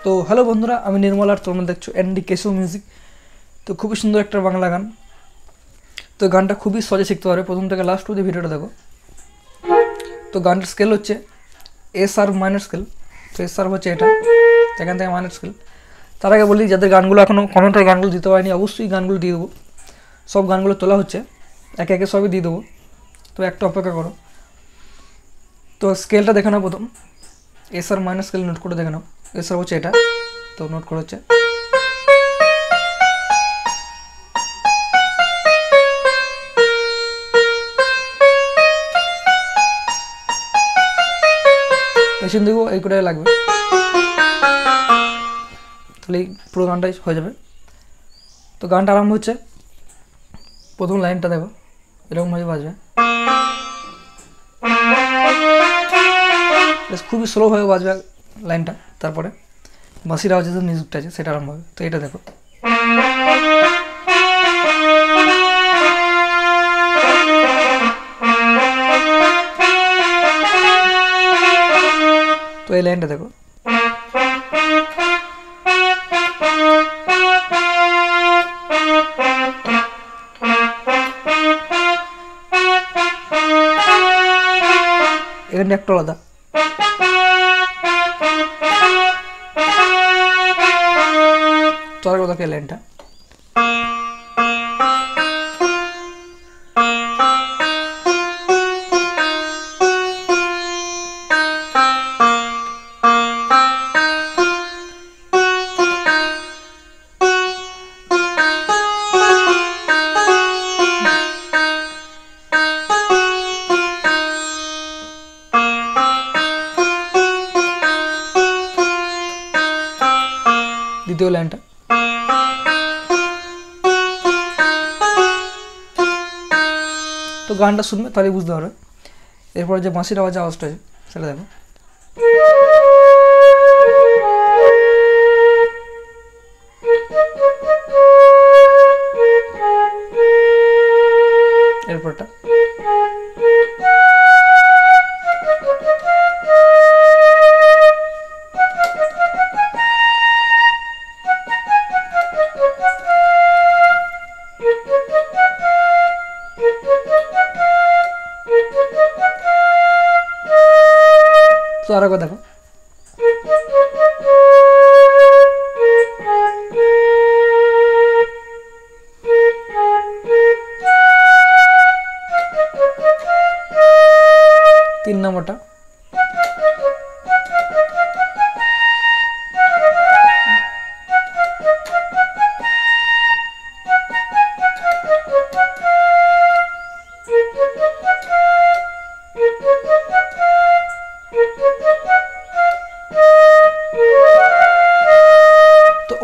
তো হ্যালো বন্ধুরা, আমি নির্মল আর তোমরা দেখছো এনডি কেশু মিউজিক। তো খুবই সুন্দর একটা বাংলা গান। তো গানটা খুবই সহজে শিখতে পারবে, প্রথম থেকে লাস্ট অবধি ভিডিওটা দেখো। তো গানটার স্কেল হচ্ছে এস আর মাইনর স্কেল। তো এস আর হচ্ছে এটা, এখান থেকে মাইনর স্কেল। তার আগে বলি, যাদের গানগুলো এখনও কমেন্টের গানগুলো দিতে পারিনি, অবশ্যই গানগুলো দিয়ে দেবো। সব গানগুলো তোলা হচ্ছে, একে একে সবই দিয়ে দেবো। তো একটা অপেক্ষা করো। তো স্কেলটা দেখে নাও, প্রথম এস আর মাইনর স্কেল নোট করে দেখে নাও। এস আর হচ্ছে এটা, তো নোট করে হচ্ছে মেশিন দেবো, এই করে লাগবে, তাহলে পুরো গানটাই হয়ে যাবে। তো গানটা আরম্ভ হচ্ছে, প্রথম লাইনটা দেখো এরকমভাবে বাজবে, খুবই স্লোভাবে বাজবে লাইনটা। তারপরে বাঁশির আওয়াজে যে মিউজিকটা আছে সেটা আরম্ভ হবে। তো এটা দেখো, তো এই লাইনটা দেখো, এখানে একটু আলাদা। তোর কথা কে লাইনটা, দ্বিতীয় লাইনটা। তো গানটা শুনবে তাহলে বুঝতে পারবে। এরপরে যে বাঁশির আওয়াজটা আছে সেটা দেখো, এরপরটা তো আর একবার দেখো, তিন নম্বরটা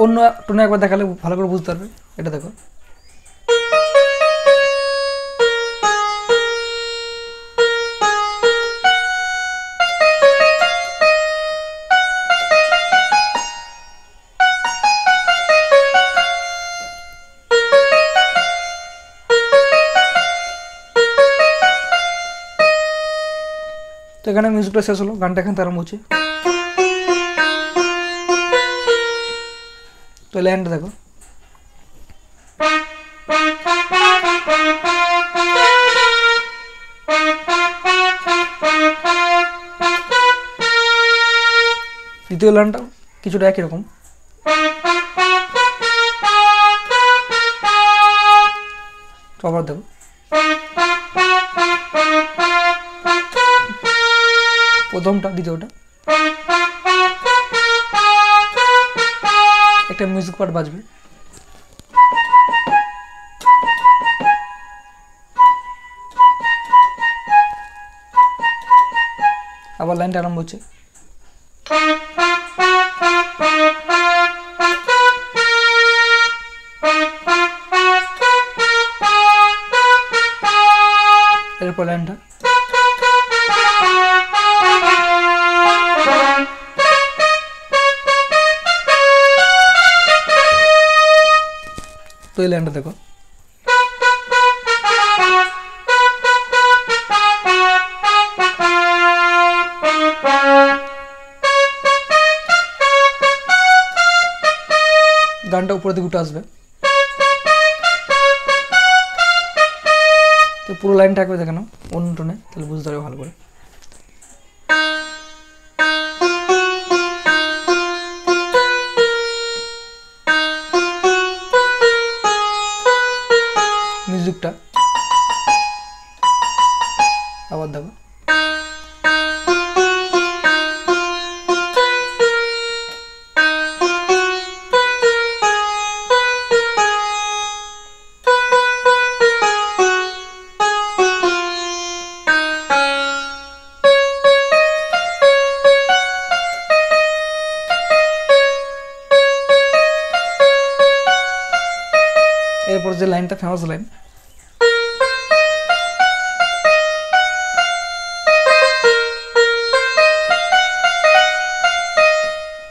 অন্য টোনে একবার দেখালে ভালো করে বুঝতে পারবে। এটা দেখো, তো এখানে মিউজিকটা শেষ হলো, গানটা এখান থেকে আরম্ভ হচ্ছে। তো লাইনটা দেখো, দ্বিতীয় লাইনটা কিছুটা একই রকম। তো আবার দেখো, প্রথমটা দ্বিতীয়টা, একটা মিউজিক পার্ট বাজবে, আবার লাইনটা আরম্ভ হচ্ছে। এরপর লাইনটা, তো এই লাইনটা দেখো, গানটা উপরের দিকে উঠে আসবে। তো পুরো লাইনটা একবার দেখে নাও অন্য টোনে, তাহলে বুঝতে পারবে ভালো করে। মিউজিকটা আবার দেখো। এরপর যে লাইনটা ফেমাস লাইন,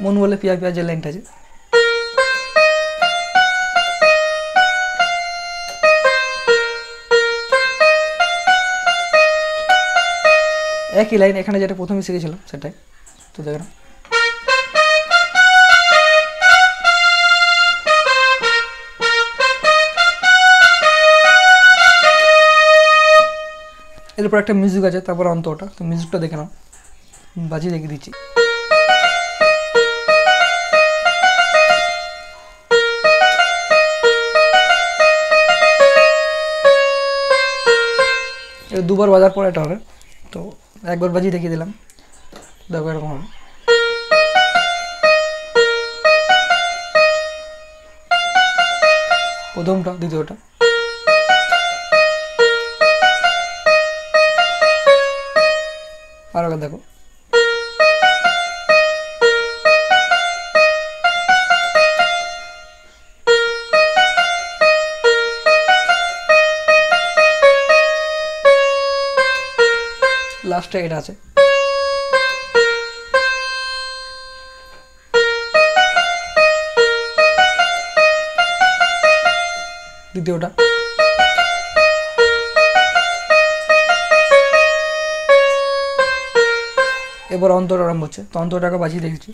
মন বলে পিয়া পিয়া, যে লাইনটা আছে, একই লাইন এখানে যেটা প্রথমে শিখেছিলাম সেটাই। তো দেখো না, এরপর একটা মিউজিক আছে, তারপর অন্তটা। তো মিউজিকটা দেখে নাও, বাজিয়ে দেখিয়ে দিচ্ছি। এটা দুবার বাজার পর এটা হবে। তো একবার বাজিয়ে দেখিয়ে দিলাম, দেখো এরকম হবে। প্রথমটা, দ্বিতীয়টা, আর একবার দেখো। লাস্টে এটা আছে। দ্বিতীয়টা, এবার অন্তর আরম্ভ হচ্ছে। তো অন্তরটাকে বাজিয়ে দেখেছি।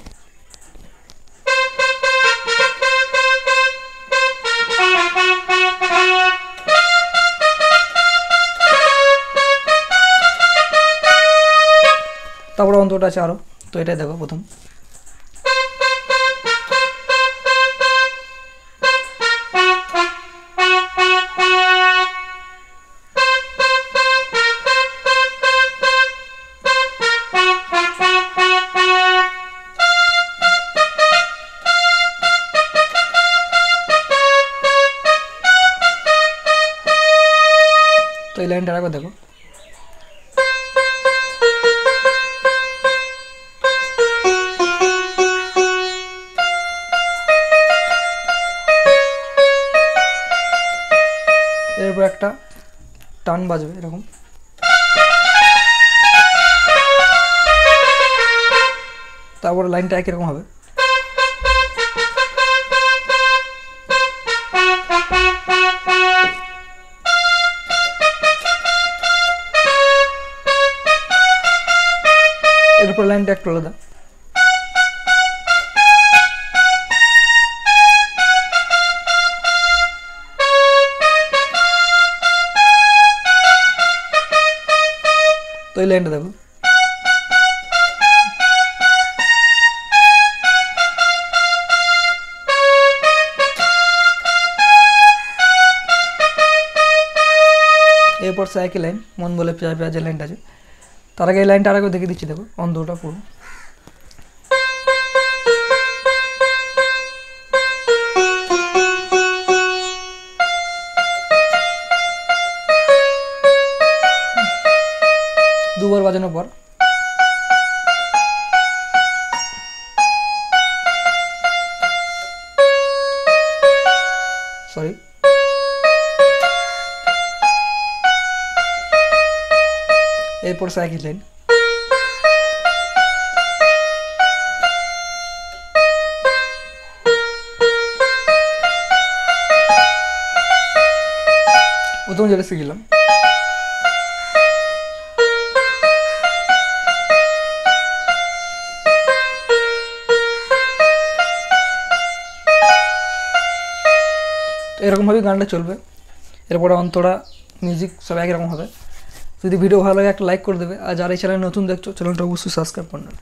তারপরে অন্তরটা আছে আরো। তো এটাই দেখো প্রথম। তো এই লাইনটা আরেকবার দেখো। এরপর একটা টান বাজবে এরকম। তারপরে লাইনটা একই রকম হবে। এরপর লাইনটা একটু আলাদা। তো এই লাইনটা দেখো। এরপর সে একই লাইন, মন বলে পিয়া পিয়া, যে লাইনটা আছে। তার আগে এই লাইনটা আরেকবার দেখে দিচ্ছি, দেখো অন্তটা পুরো। দুবার বাজানোর পর সরি, এরপর সে একই লাইন। প্রথম যেটা শিখলাম, তো এরকমভাবেই গানটা চলবে। এরপরে অন্তরা মিউজিক সব একই রকম হবে। যদি ভিডিও ভালো লাগে একটা লাইক করে দেবে, আর যারা এই চ্যানেল নতুন দেখছো চ্যানেলটা অবশ্যই সাবস্ক্রাইব করে নেবে।